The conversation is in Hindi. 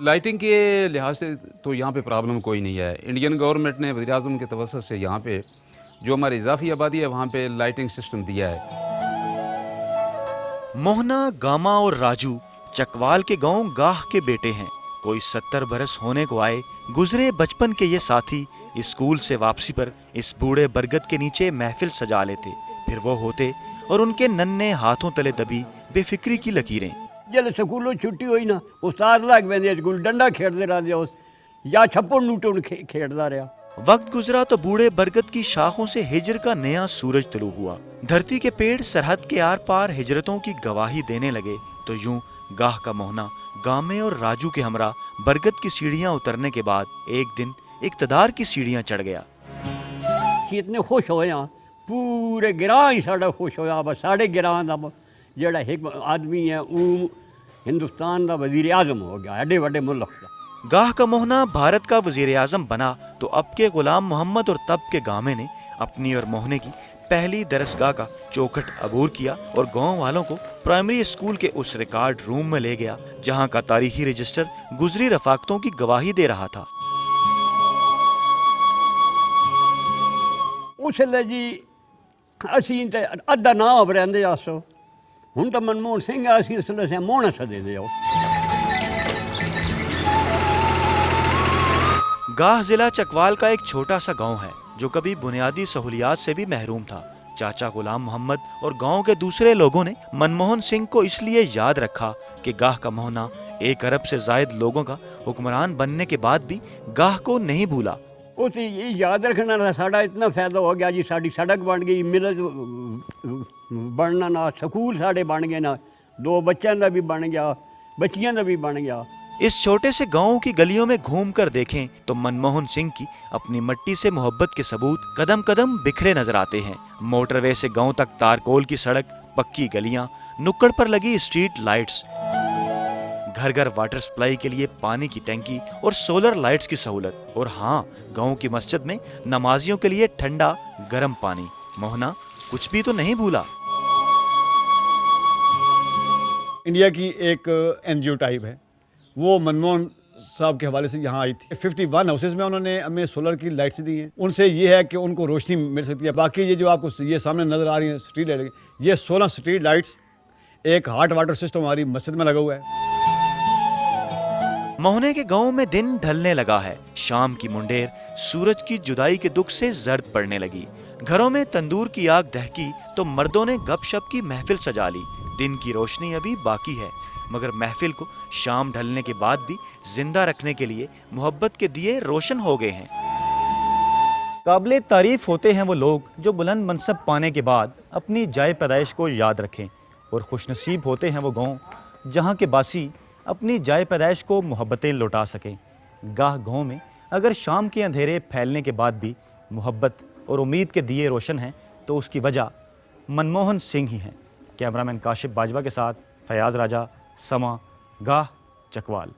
लाइटिंग के लिहाज से तो यहाँ पे प्रॉब्लम कोई नहीं है। इंडियन गवर्नमेंट ने वज़ीर-ए-आज़म के तवज्जुह से यहाँ पे जो हमारी इजाफी आबादी है वहाँ पे लाइटिंग सिस्टम दिया है। मोहना, गामा और राजू चकवाल के गांव गाह के बेटे हैं। कोई 70 बरस होने को आए गुजरे बचपन के ये साथी स्कूल से वापसी पर इस बूढ़े बरगद के नीचे महफिल सजा लेते। फिर वो होते और उनके नन्हे हाथों तले दबी बेफिक्री की लकीरें। जब स्कूलों छुट्टी हुई ना उस्ताद लग पैंदे स्कूल डंडा खेडते रहंदे उस या छप्पड़ नूटन खेडदा रहा। वक्त गुजरा तो बूढ़े बरगद की शाखों से हिजर का नया सूरज तुलू हुआ। धरती के पेड़ सरहद के आर पार हिजरतों की गवाही देने लगे। तो यूं गाह का मोहना गामे और राजू के हमरा बरगद की सीढ़ियां उतरने के बाद एक दिन इक्तदार की सीढ़ियां चढ़ गया। इतने खुश होया पूरे गिरां ही साड़ा खुश होया। बस साढ़े गिरां दा जेड़ा एक आदमी है वो हिंदुस्तान का वजीर आजम हो गया एडे वड्डे मुल्क का। गाह का मोहना भारत का वजीर आजम बना तो अब के गुलाम मोहम्मद और तब के गामे ने अपनी और मोहने की पहली दरसगाह का चौखट अबूर किया और गांव वालों को प्राइमरी स्कूल के उस रिकॉर्ड रूम में ले गया जहां का तारीखी रजिस्टर गुजरी रफाकतों की गवाही दे रहा था। उसले जी असी अद्धा नाम रहंदे आसो हुण तो मनमोहन सिंह असी इसले से मोहना सदे दे। गाह जिला चकवाल का एक छोटा सा गांव है जो कभी बुनियादी सहूलियात से भी महरूम था। चाचा गुलाम मोहम्मद और गांव के दूसरे लोगों ने मनमोहन सिंह को इसलिए याद रखा कि गाह का मोहना 1 अरब से जायद लोगों का हुक्मरान बनने के बाद भी गाह को नहीं भूला। उस याद रखना ना साड़ा इतना फायदा हो गया जी। साड़ी सड़क बन गई, मिल बनना ना, स्कूल साढ़े बन गए ना, 2 बच्चों का भी बन गया, बच्चियों का भी बन गया। इस छोटे से गांव की गलियों में घूमकर देखें तो मनमोहन सिंह की अपनी मट्टी से मोहब्बत के सबूत कदम कदम बिखरे नजर आते हैं। मोटरवे से गांव तक तारकोल की सड़क, पक्की गलियां, नुक्कड़ पर लगी स्ट्रीट लाइट्स, घर घर वाटर सप्लाई के लिए पानी की टैंकी और सोलर लाइट्स की सहूलत। और हाँ, गांव की मस्जिद में नमाजियों के लिए ठंडा गर्म पानी। मोहना कुछ भी तो नहीं भूला। इंडिया की एक एनजीओ टाइप है, वो मनमोहन साहब के हवाले से यहाँ आई थी। 51 हाउसेज में उन्होंने हमें सोलर की लाइट्स दी हैं। उनसे ये है कि उनको रोशनी मिल सकती है। बाकी ये जो आपको ये सामने नज़र आ रही है स्ट्रीट लाइट, ये 16 स्ट्रीट लाइट्स, एक हॉट वाटर सिस्टम हमारी मस्जिद में लगा हुआ है। मोहने के गांव में दिन ढलने लगा है। शाम की मुंडेर सूरज की जुदाई के दुख से जर्द पड़ने लगी। घरों में तंदूर की आग दहकी तो मर्दों ने गपशप की महफिल सजा ली। दिन की रोशनी अभी बाकी है मगर महफिल को शाम ढलने के बाद भी जिंदा रखने के लिए मोहब्बत के दिए रोशन हो गए हैं। काबिले तारीफ होते हैं वो लोग जो बुलंद मनसब पाने के बाद अपनी जाए पैदाइश को याद रखें, और खुशनसीब होते हैं वो गांव जहां के बासी अपनी जाए पैदाइश को मोहब्बतें लौटा सकें। गाह गांव में अगर शाम के अंधेरे फैलने के बाद भी मोहब्बत और उम्मीद के दिए रोशन हैं तो उसकी वजह मनमोहन सिंह ही हैं। कैमरामैन काशिफ बाजवा के साथ फयाज राजा, समा, गाह, चकवाल।